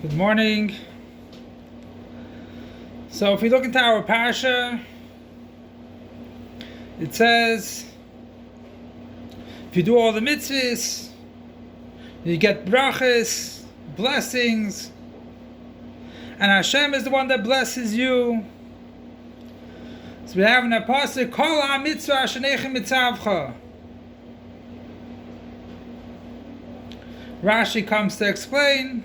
Good morning. So if we look into our parasha, it says, if you do all the mitzvahs, you get brachas, blessings, and Hashem is the one that blesses you. So we have an apostle, Kol ha-mitzvah ashenechem mitzavcha. Rashi comes to explain,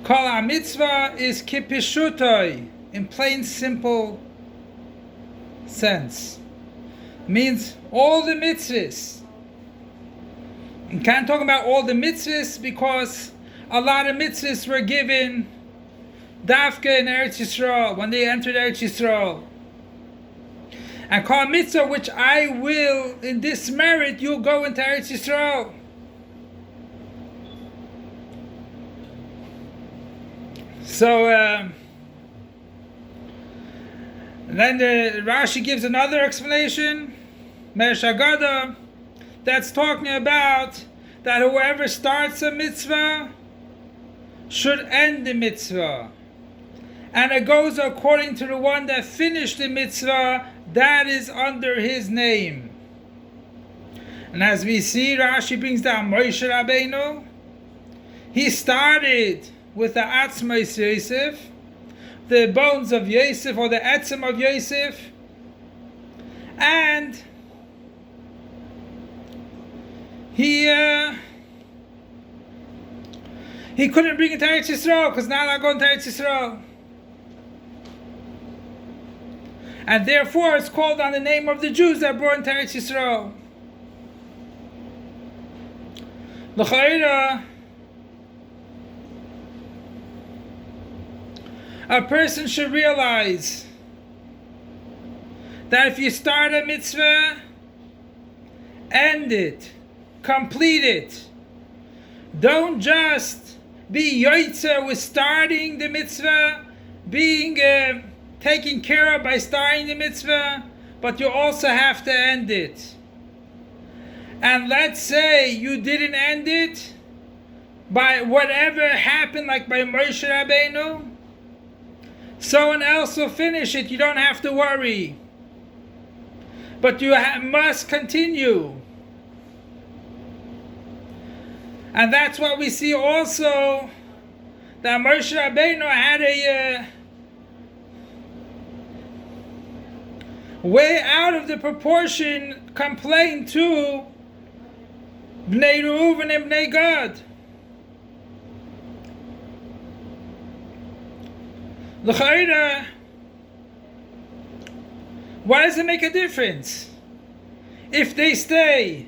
Kol ha-mitzvah is kipishutoi, in plain simple sense. It means all the mitzvahs. You can't talk about all the mitzvahs because a lot of mitzvahs were given dafka in Eretz Yisrael, when they entered Eretz Yisrael. And Kol mitzvah, which I will, in this merit, you'll go into Eretz Yisrael. So, then the Rashi gives another explanation, Meresh Haggadah, that's talking about that whoever starts a mitzvah should end the mitzvah. And it goes according to the one that finished the mitzvah, that is under his name. And as we see, Rashi brings down Moshe Rabbeinu. He started with the Atzmos Yosef, the bones of Yosef, or the etzem of Yosef, and he couldn't bring it to Eretz Yisrael because now they're going to Eretz Yisrael, and therefore it's called on the name of the Jews that brought into Eretz Yisrael. L'chaira, a person should realize that if you start a mitzvah, end it, complete it. Don't just be yoitzer with starting the mitzvah, being taken care of by starting the mitzvah, but you also have to end it. And let's say you didn't end it by whatever happened, like by Moshe Rabbeinu, someone else will finish it. You don't have to worry. But you must continue. And that's what we see also, that Moshe Rabbeinu had a way out of the proportion complaint to Bnei Reuven and Bnei Gad. L'chaira, why does it make a difference if they stay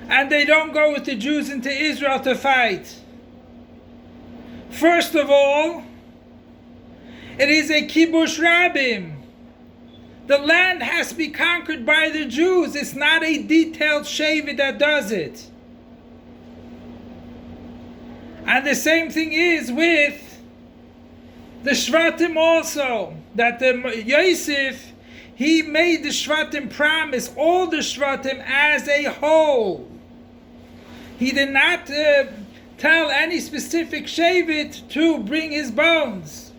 and they don't go with the Jews into Israel to fight? First of all, it is a kibush rabim. The land has to be conquered by the Jews. It's not a detailed shevet that does it. And the same thing is with the Shvatim also, that the Yosef, he made the Shvatim promise, all the Shvatim as a whole. He did not tell any specific shevet to bring his bones.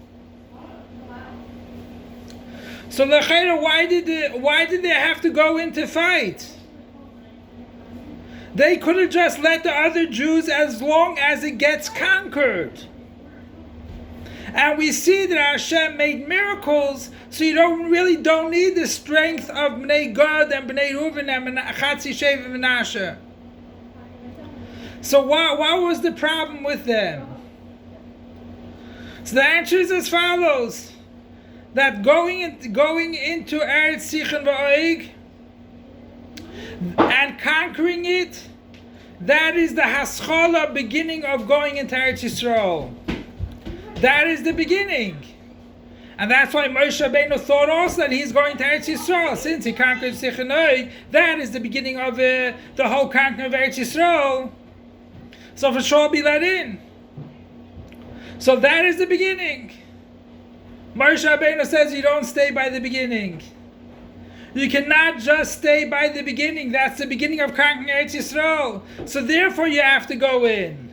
So l'chaira, why did they have to go in to fight? They could have just let the other Jews as long as it gets conquered. And we see that Hashem made miracles, so you don't need the strength of Bnei Gad and Bnei Reuven and Chatzi Shevet and Menashe. So what was the problem with them? So the answer is as follows: that going into Eretz Sichon v'Oig and conquering it, that is the haschala, beginning of going into Eretz Yisrael. That is the beginning. And that's why Moshe Rabbeinu thought also that he's going to Eretz Yisrael. Since he conquered Sichon v'Oig, that is the beginning of the whole conquering of Eretz Yisrael. So for sure be let in. So that is the beginning. Moshe Rabbeinu says you don't stay by the beginning. You cannot just stay by the beginning. That's the beginning of conquering Eretz Yisrael. So therefore you have to go in.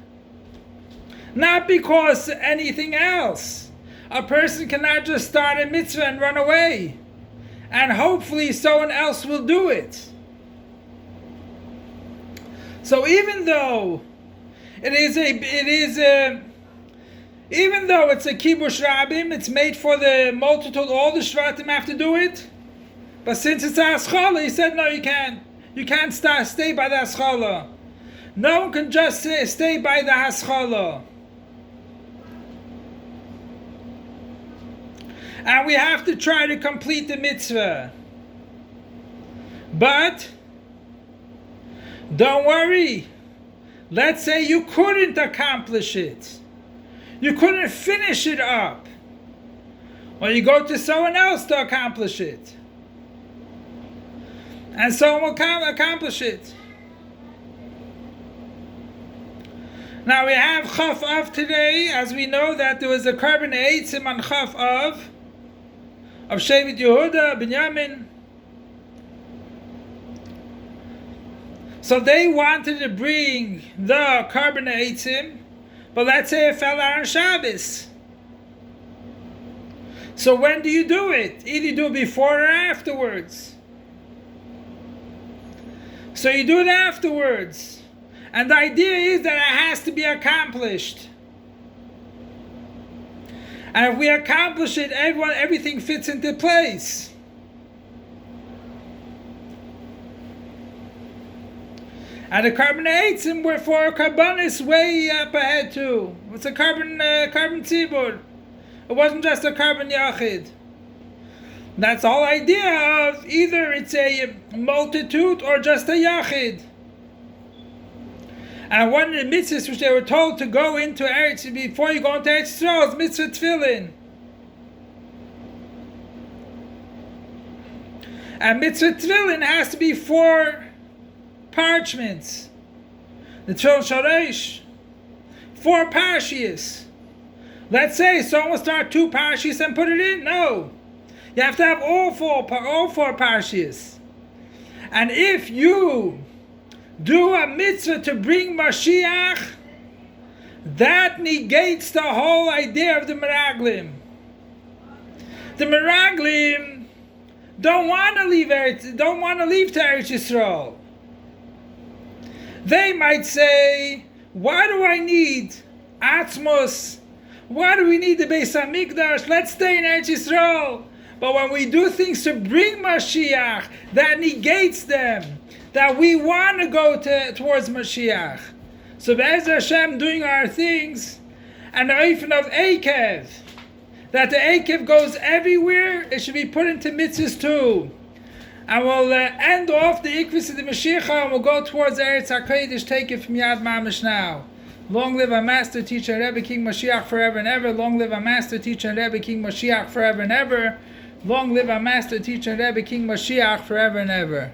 not because anything else. A person cannot just start a mitzvah and run away, and hopefully someone else will do it. So even though even though it's a kibush rabim, it's made for the multitude, all the shvatim have to do it. But since it's a haschala, he said, no, you can't. You can't stay by the haschala. No one can just stay by the haschala. And we have to try to complete the mitzvah. But don't worry. Let's say you couldn't accomplish it. You couldn't finish it up. Well, you go to someone else to accomplish it. And someone will accomplish it. Now we have Chaf Av today, as we know that there was a carbon eitzim on Chaf Av of Shevet Yehuda, Binyamin. So they wanted to bring the carbon eitzim, but let's say it fell out on Shabbos. So when do you do it? Either you do it before or afterwards. So you do it afterwards. And the idea is that it has to be accomplished. And if we accomplish it, everything fits into place. And the carbon eitzim were for karbonis way up ahead too. It's a carbon tzibur. It wasn't just a carbon yachid. That's the whole idea of either it's a multitude or just a yachid. And one of the mitzvahs which they were told to go into Eretz, before you go into Eretz Yisrael, is mitzvah tefillin. And mitzvah tefillin has to be 4 parchments. The tefillin sharesh, 4 parshias. Let's say someone will start 2 parshias and put it in. No. You have to have all four parshias. And if you do a mitzvah to bring Mashiach, that negates the whole idea of the Meraglim. The Meraglim don't want to leave to Eretz Yisrael. They might say, why do I need Atzmos? Why do we need the Beis HaMikdash? Let's stay in Eretz Yisrael. But when we do things to bring Mashiach, that negates them. That we want to go towards Mashiach. So Be'ez Hashem doing our things, and the Eifen of Eikev, that the Eikev goes everywhere, it should be put into mitzvahs too. And we'll end off the Ikvis of the Mashiach, and we'll go towards Eretz HaKodesh, take it from Yad Mamish now. Long live our Master, Teacher, Rebbe, King Mashiach forever and ever. Long live our Master, Teacher, Rebbe, King Mashiach forever and ever. Long live our Master, Teacher, Rebbe, King Mashiach forever and ever.